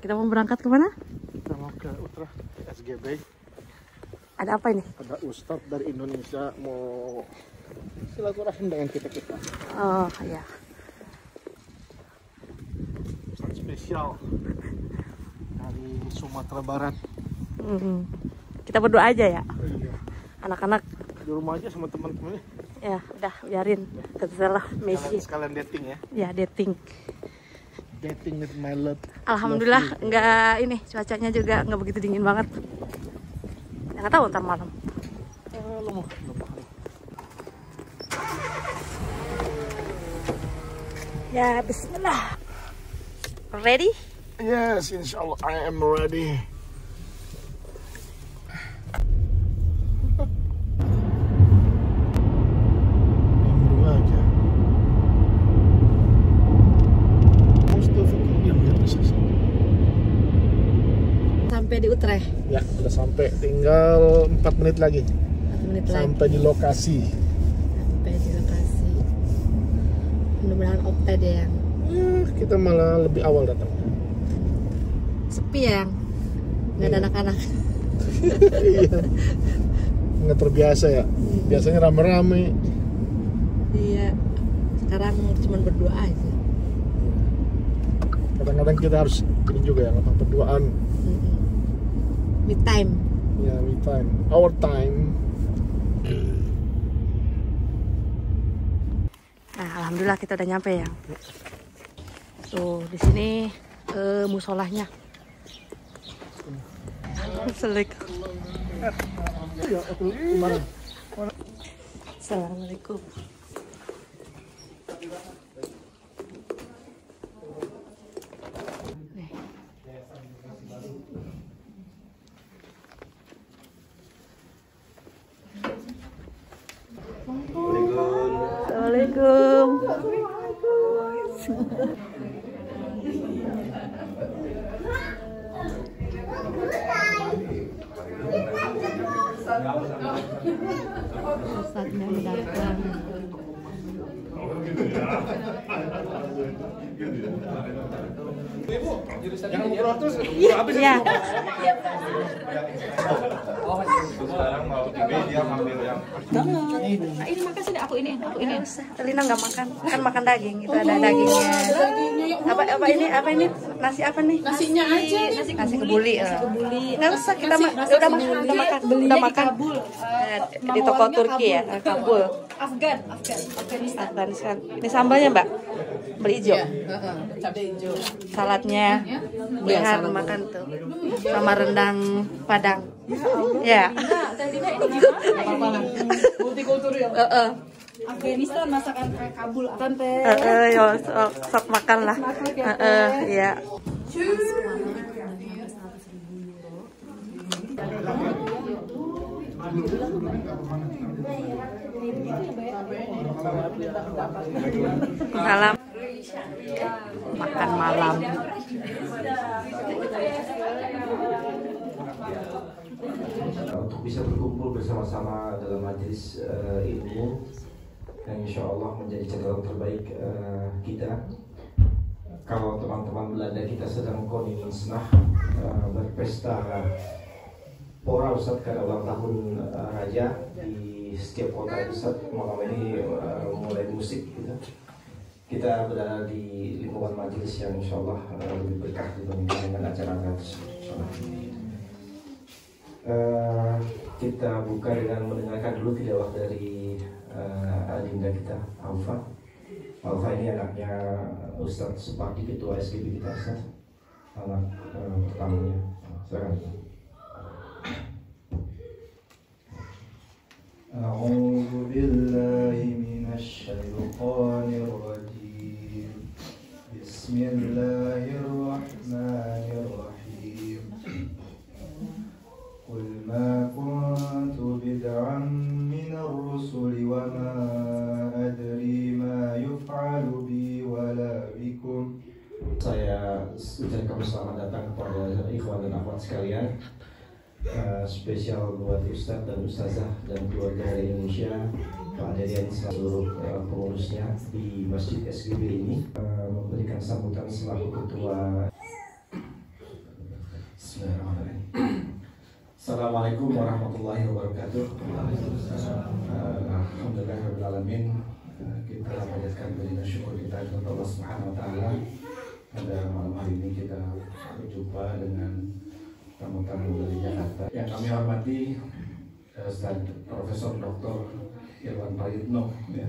Kita mau berangkat kemana? Kita mau ke Ultra SGB. Ada apa ini? Ada Ustadz dari Indonesia mau silaturahim dengan kita. Oh ya. Ustadz spesial dari Sumatera Barat. Kita berdoa aja ya. Iya. Anak-anak Di rumah aja sama teman-temannya. ya udah biarin. Terserah Messi. Sekalian dating ya. Ya dating. Dating with my love. Alhamdulillah nggak ini cuacanya juga nggak begitu dingin banget. Nggak tahu ntar malam. Ya Bismillah. Ready? Yes, inshallah I am ready. Sampai di Utrecht. Ya, udah sampai. Tinggal 4 menit lagi. 4 menit lagi. Sampai di lokasi. Sampai di lokasi. Mudah-mudahan oke deh yang. Kita malah lebih awal datang. Sepi ya, nggak ada anak-anak. Iya. Nggak terbiasa ya. Biasanya rame-rame. Iya. Sekarang cuma berdua aja. Kadang-kadang kita harus ini juga ya, berduaan. Me time. Ya, me time. Our time. Nah, alhamdulillah kita udah nyampe ya. Tuh, di sini musolahnya. Assalamualaikum. Assalamualaikum. Assalamualaikum. Ustadznya datang. Jangan ngobrol terus. Ya. Sekarang mau dia ngambil yang Ini makasih deh, aku ini. Lina nggak makan, kan makan daging. Itu ada dagingnya. Apa ini? Nasi apa nih? Nasinya aja. Nasi kebuli. Nggak usah, kita udah makan. Di toko Turki ya, Kabul. Afghanistan. Ini sambalnya Mbak, beli hijau. Cabai hijau. Saladnya, biar makan tuh, sama rendang Padang. Ya. Teh Dina ini gimana? Multikultur ya. Afghanistan masakan Kabul. Tante. Yo, sok makan lah. Ya. Salam. Makan malam. Untuk bisa berkumpul bersama-sama dalam majelis ilmu yang insya Allah menjadi catatan terbaik kita. Kalau teman-teman Belanda kita sedang koningisnah berpesta pora Ustadz karena ulang tahun raja di setiap kota Ustadz, malam ini mulai musik gitu. Kita berada di lingkungan majelis yang insya Allah lebih berkah dibandingkan dengan acara-acara tersebut. Kita buka dengan mendengarkan dulu tilawah dari adinda kita, Aufa. Aufa ini anaknya Ustadz Supati, ketua SGB kita, Ustadz. Anak pertamanya. Silakan. A'udzu billahi minasy syaithanir rajim. Bismillahirrahmanirrahim. Qul ma kuntu bid'an minar rusuli wa ma adri ma yuf'alu bi wala bikum. Saya ucapkan selamat datang kepada ikhwan dan akhwat sekalian. Spesial buat Ustadz dan Ustazah dan keluarga dari Indonesia, Pak Deden, seluruh pengurusnya di Masjid SGB ini, memberikan sambutan selaku ketua Assalamualaikum warahmatullahi wabarakatuh. Alhamdulillahirrahmanirrahim. Kita panjatkan puji dan syukur kita kepada Allah Subhanahu wa taala. Pada malam hari ini kita berjumpa dengan tamu-tamu dari Jakarta. Yang kami hormati Ustaz Profesor Dr. Irwan Prayitno, ya,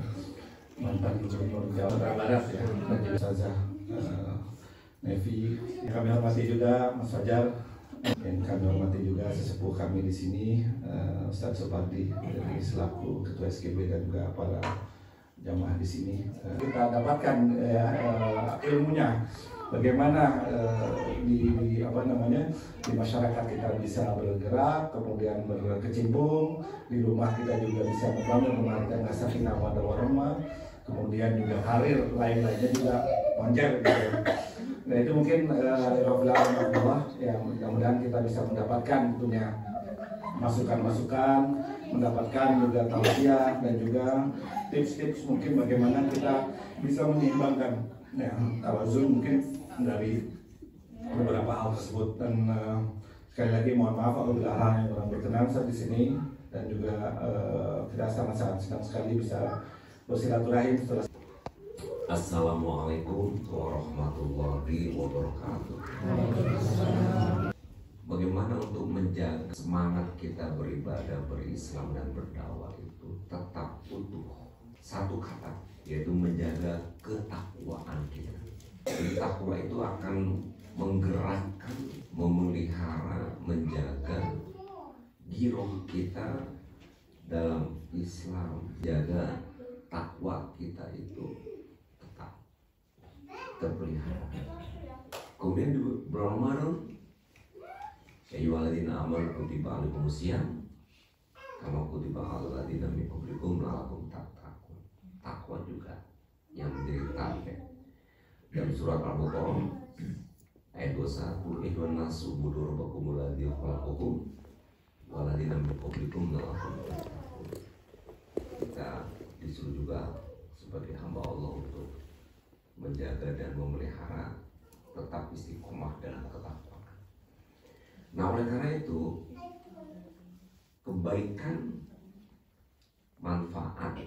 mantan Gubernur Jawa Barat, ya, dan juga Ustazah Nevi. Yang kami hormati juga Mas Fajar. Yang kami hormati juga sesepuh kami di sini, Ustadz Supardi dari selaku Ketua SKB dan juga para jamaah di sini. Kita dapatkan ilmunya, bagaimana di masyarakat kita bisa bergerak, kemudian berkecimpung, di rumah kita juga bisa membangun rumah tangga sakinah mawaddah warahmah, kemudian juga karir lain-lainnya juga moncer gitu. Nah itu mungkin Allah ya, mudah-mudahan kita bisa mendapatkan tentunya masukan-masukan, mendapatkan juga tausiah dan juga tips-tips mungkin bagaimana kita bisa menyeimbangkan ya, tawazun mungkin dari beberapa hal tersebut. Dan sekali lagi mohon maaf apabila hal yang kurang berkenan saat di sini, dan juga kita sangat-sangat senang sekali bisa bersilaturahim setelah. Assalamualaikum warahmatullahi wabarakatuh. Bagaimana untuk menjaga semangat kita beribadah, berislam dan berdakwah itu tetap utuh. Satu kata, yaitu menjaga ketakwaan kita. Jadi takwa itu akan menggerakkan, memelihara, menjaga giroh kita dalam Islam. Jaga takwa kita itu terpelihara. Kemudian di bulan Ramadan, ya ayyuhalladzina amanu kutiba alaikumusiyam kama kutiba alal ladzina min qablikum la'allakum tattaqun. Takwa juga yang menjadi target. Dalam surat Al-Baqarah ayat 21, ihwan nasu budu rabbakumul ladzi khalaqakum wal ladzina min qablikum la'allakum tattaqun. Kita disuruh juga sebagai hamba Allah untuk menjaga dan memelihara tetap istiqomah dalam ketakwaan. Nah oleh karena itu kebaikan, manfaat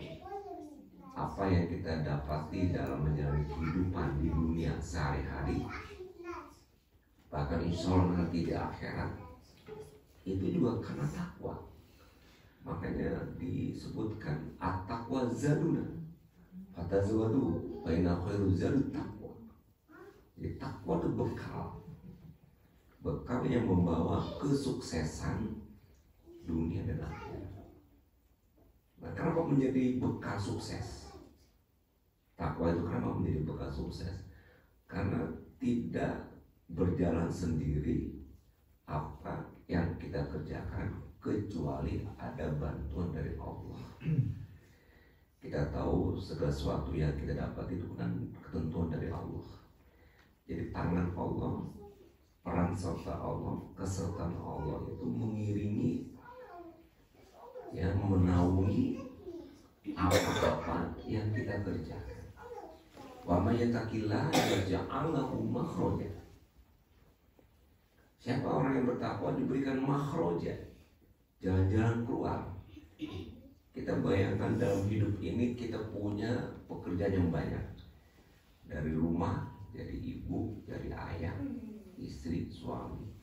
apa yang kita dapati dalam menjalani kehidupan di dunia sehari-hari, bahkan insya Allah nanti di akhirat, itu juga karena takwa. Makanya disebutkan at-taqwa zaduna fatazawwadu fa inna khairu zadi taqwa. Jadi takwa itu bekal yang membawa kesuksesan dunia dan akhirat. Nah, kenapa menjadi bekal sukses? Takwa itu kenapa menjadi bekal sukses? Karena tidak berjalan sendiri apa yang kita kerjakan kecuali ada bantuan dari Allah. Kita tahu segala sesuatu yang kita dapat itu kan ketentuan dari Allah. Jadi tangan Allah, peran serta Allah, kesertaan Allah itu mengiringi, ya, menaungi apa-apa yang kita kerjakan. Wa may yattaqillah yaj'al lahu makhraja. Siapa orang yang bertakwa diberikan makhraja, jalan-jalan keluar. Kita bayangkan dalam hidup ini kita punya pekerjaan yang banyak. Dari rumah, jadi ibu, jadi ayah, istri, suami.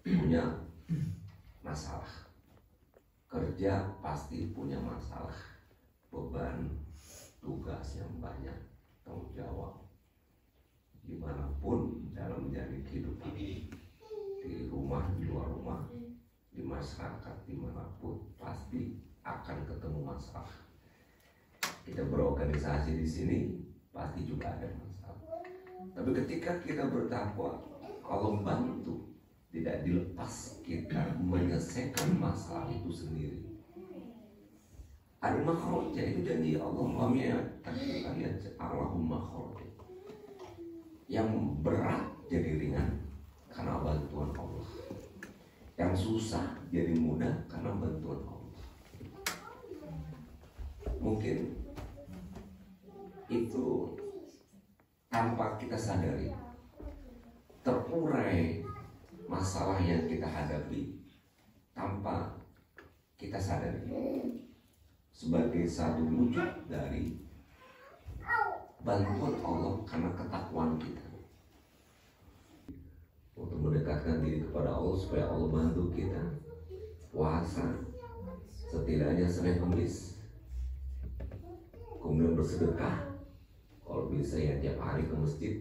Punya masalah. Kerja pasti punya masalah. Beban, tugas yang banyak, tanggung jawab. Dimanapun dalam menjalani kehidupan, di rumah, di luar rumah, di masyarakat, dimanapun pasti akan ketemu masalah. Kita berorganisasi di sini pasti juga ada masalah. Tapi ketika kita bertakwa, Allah bantu, tidak dilepas kita menyelesaikan masalah itu sendiri. Ada makhraja, itu janji Allah. Allahumma makhraja. Yang berat jadi ringan karena bantuan Allah. Yang susah jadi mudah karena bantuan Allah. Mungkin itu tanpa kita sadari terurai masalah yang kita hadapi tanpa kita sadari sebagai satu wujud dari bantuan Allah karena ketakwaan kita untuk mendekatkan diri kepada Allah supaya Allah bantu kita puasa setidaknya Senin Kamis, kemudian bersedekah kalau bisa ya tiap hari ke masjid.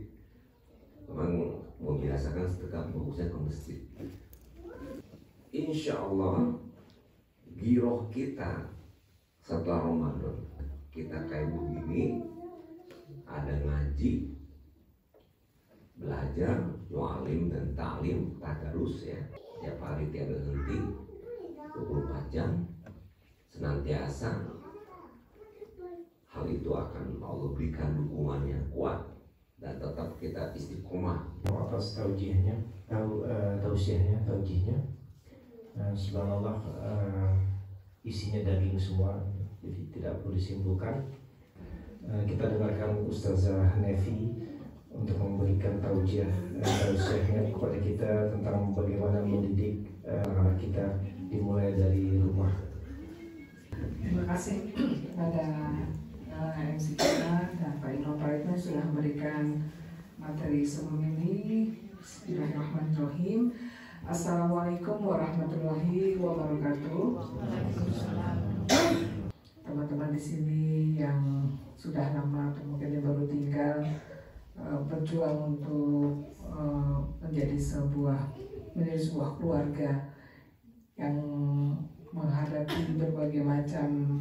Memang membiasakan sedekah bagusnya ke masjid. Insya Allah giroh kita setelah Ramadan kita kayak begini, ada ngaji, belajar, mu'alim dan ta'lim, tadarus ya, tiap hari tiada henti, 24 jam, senantiasa. Hal itu akan Allah berikan dukungannya kuat dan tetap kita istiqomah. Atas taujihnya, taujihnya. Subhanallah, isinya daging semua, jadi tidak perlu disimpulkan. Kita dengarkan Ustazah Nevi untuk memberikan tausiahnya kepada kita tentang bagaimana mendidik anak kita dimulai dari rumah. Terima kasih kepada MC kita dan Pak Imam Praetno sudah memberikan materi sebelum ini. Bismillahirrahmanirrahim. Assalamualaikum warahmatullahi wabarakatuh. Teman-teman di sini yang sudah lama atau mungkin yang baru tinggal berjuang untuk menjadi sebuah keluarga yang menghadapi berbagai macam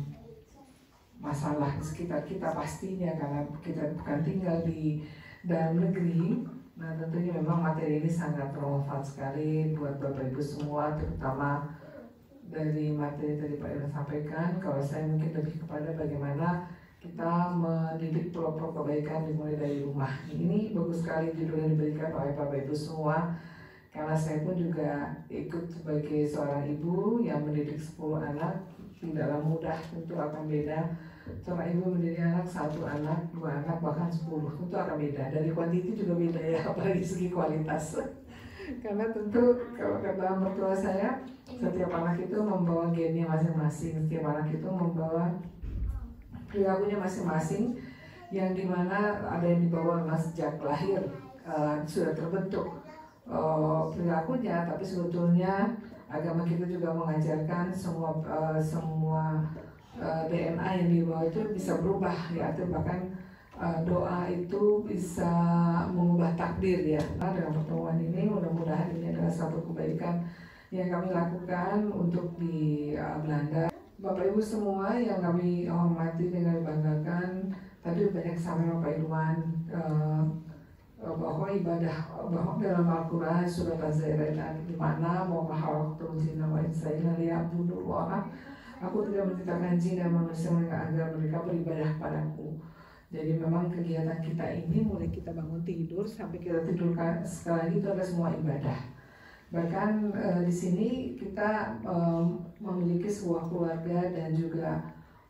masalah di sekitar kita pastinya, karena kita bukan tinggal di dalam negeri. Nah, tentunya memang materi ini sangat relevan sekali buat Bapak Ibu semua, terutama dari materi tadi Pak Irwan sampaikan. Kalau saya mungkin lebih kepada bagaimana kita mendidik pelopor kebaikan dimulai dari rumah. Ini bagus sekali judul yang diberikan oleh Bapak Ibu semua, karena saya pun juga ikut sebagai seorang ibu yang mendidik 10 anak. Tidaklah mudah, tentu akan beda. Seorang ibu mendidik anak, 1 anak, 2 anak, bahkan 10, tentu akan beda. Dari kuantiti juga beda ya, apalagi segi kualitas. Karena tentu kalau kata mertua saya, setiap anak itu membawa gennya masing-masing, setiap anak itu membawa perilakunya masing-masing, yang dimana ada yang dibawa sejak lahir sudah terbentuk perilakunya, tapi sebetulnya agama kita juga mengajarkan semua DNA yang dibawa itu bisa berubah ya, atau bahkan doa itu bisa mengubah takdir ya. Nah, dengan pertemuan ini mudah-mudahan ini adalah satu kebaikan yang kami lakukan untuk di Belanda. Bapak Ibu semua yang kami hormati dan banggakan, tadi banyak sama Bapak Irwan bahwa ibadah, bahwa dalam Al-Quran surat Az-Zairah di mana mau mahalaktul jinna wa insa illa liya'budullah, aku tidak menciptakan jin dan manusia agar mereka beribadah padaku. Jadi memang kegiatan kita ini mulai kita bangun tidur sampai kita tidur sekali lagi itu adalah semua ibadah. Bahkan di sini kita memiliki sebuah keluarga dan juga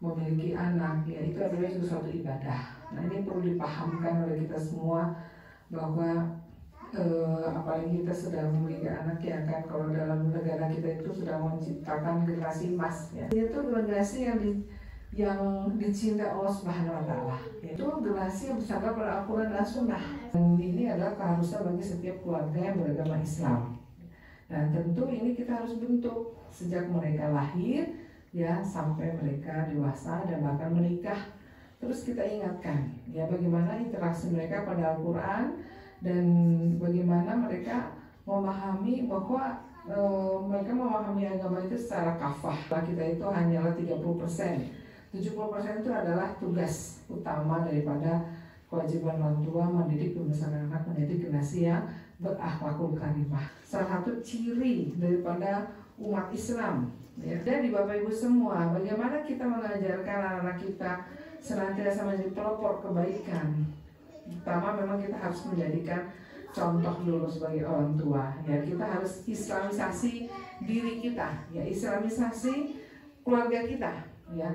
memiliki anak, ya itu adalah juga suatu ibadah. Nah, ini perlu dipahamkan oleh kita semua bahwa apalagi kita sudah memiliki anak, ya kan, kalau dalam negara kita itu sudah menciptakan generasi emas ya. Itu generasi yang dicintai Allah Subhanahu wa Ta'ala. Itu generasi yang bersandar pada Al-Quran dan Sunnah. Dan ini adalah keharusan bagi setiap keluarga yang beragama Islam. Dan tentu ini kita harus bentuk sejak mereka lahir ya sampai mereka dewasa dan bahkan menikah. Terus kita ingatkan ya bagaimana interaksi mereka pada Al-Quran dan bagaimana mereka memahami bahwa mereka memahami agama itu secara kafah. Kita itu hanyalah 30%. 70% itu adalah tugas utama daripada kewajiban orang tua mendidik membesarkan anak menjadi generasi yang berakhlakul karimah. Salah satu ciri daripada umat Islam ya. Jadi Bapak Ibu semua, bagaimana kita mengajarkan anak-anak kita senantiasa menjadi pelopor kebaikan. Pertama memang kita harus menjadikan contoh dulu sebagai orang tua ya. Kita harus islamisasi diri kita ya, islamisasi keluarga kita ya.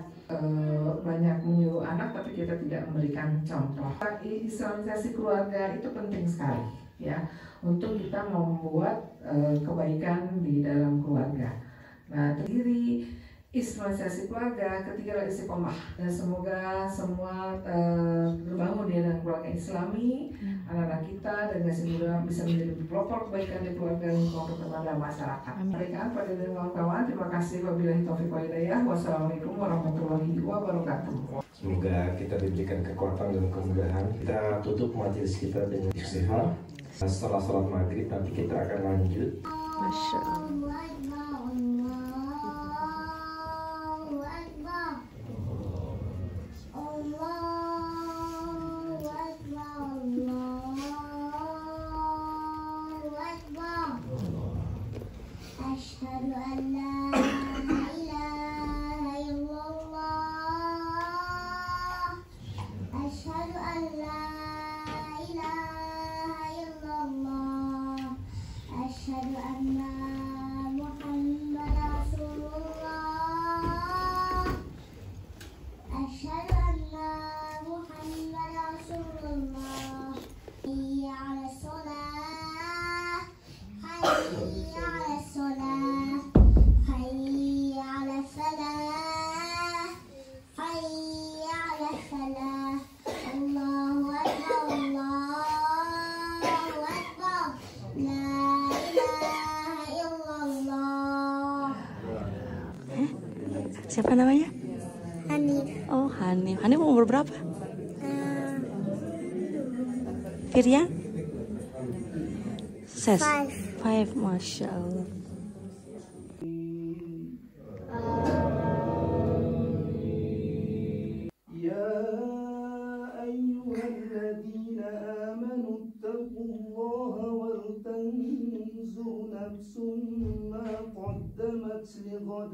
Banyak menyuruh anak tapi kita tidak memberikan contoh. Islamisasi keluarga itu penting sekali ya, untuk kita membuat kebaikan di dalam keluarga. Nah, terdiri islamisasi keluarga, ketiga adalah istiqomah, dan semoga semua terbangun dengan keluarga Islami, anak-anak kita dan generasi muda bisa menjadi pelopor kebaikan di keluarga lingkungan kepada masyarakat. Mereka pada kawan-kawan, terima kasih. Wabillahi taufiq wal hidayah. Wassalamualaikum warahmatullahi wabarakatuh. Semoga kita diberikan kekuatan dan kemudahan. Kita tutup majelis kita dengan istighfar. Setelah sholat maghrib nanti kita akan lanjut. Masya Allah. Asyhadu an la ilaha illallah. Asyhadu an la ilaha illallah. Asyhadu anna Muhammadar Rasulullah. Asyhadu anna Muhammadar Rasulullah. Hayya 'alas shalah. Hayya 'alas shalah. Hayya 'alas falah. Hayya 'alas falah. Allahu akbar. Allahu akbar. La ilaha illallah. Siapa namanya? Hanif. Oh, Hanif. Hanif umur berapa? Firyan? Ses. 5. Masya Allah. يا أيها الذين آمنوا اتقوا الله ولتنظر نفس ما قدمت لغد.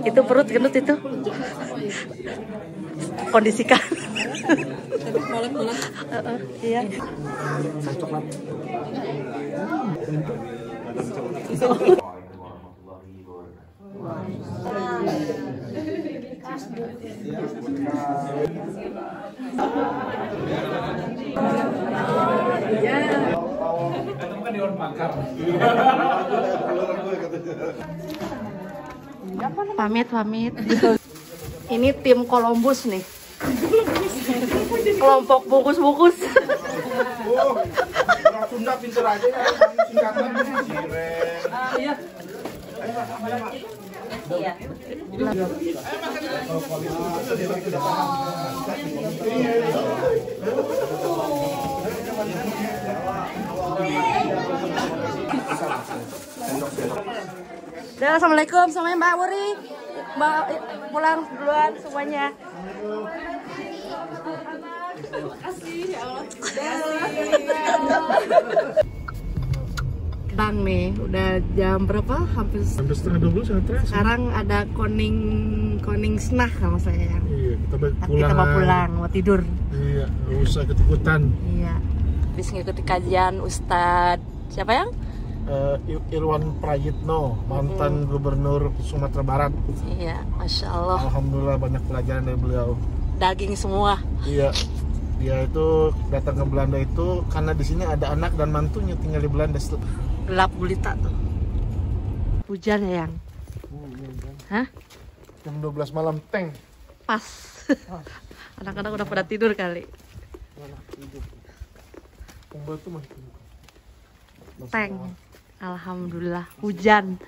Itu perut gendut itu. Kondisikan. Iya. Pamit. Ini tim Columbus nih. Kelompok bungkus-bungkus. Oh, orang Sunda pinter aja ya, singkatan Cireng. Iya. Assalamualaikum semuanya, Mbak Wuri. Mbak pulang duluan semuanya. Bang nih, udah jam berapa? Hampir setengah 12 sangat terasa. Sekarang ada koning snah sama saya. Iya, Kita mau pulang, mau tidur. Iya, nggak usah ikut-ikutan. Iya. Habis ngikuti kajian Ustadz siapa yang? Irwan Prayitno, mantan gubernur Sumatera Barat. Iya, Masya Allah. Alhamdulillah banyak pelajaran dari beliau. Daging semua. Iya, dia itu datang ke Belanda itu karena di sini ada anak dan mantunya tinggal di Belanda. Gelap gulita tuh. Hujan ya yang? Hah? Jam 12 malam tank. Pas. Anak-anak udah pada tidur kali. Kumpul tuh masih Tank. Alhamdulillah hujan.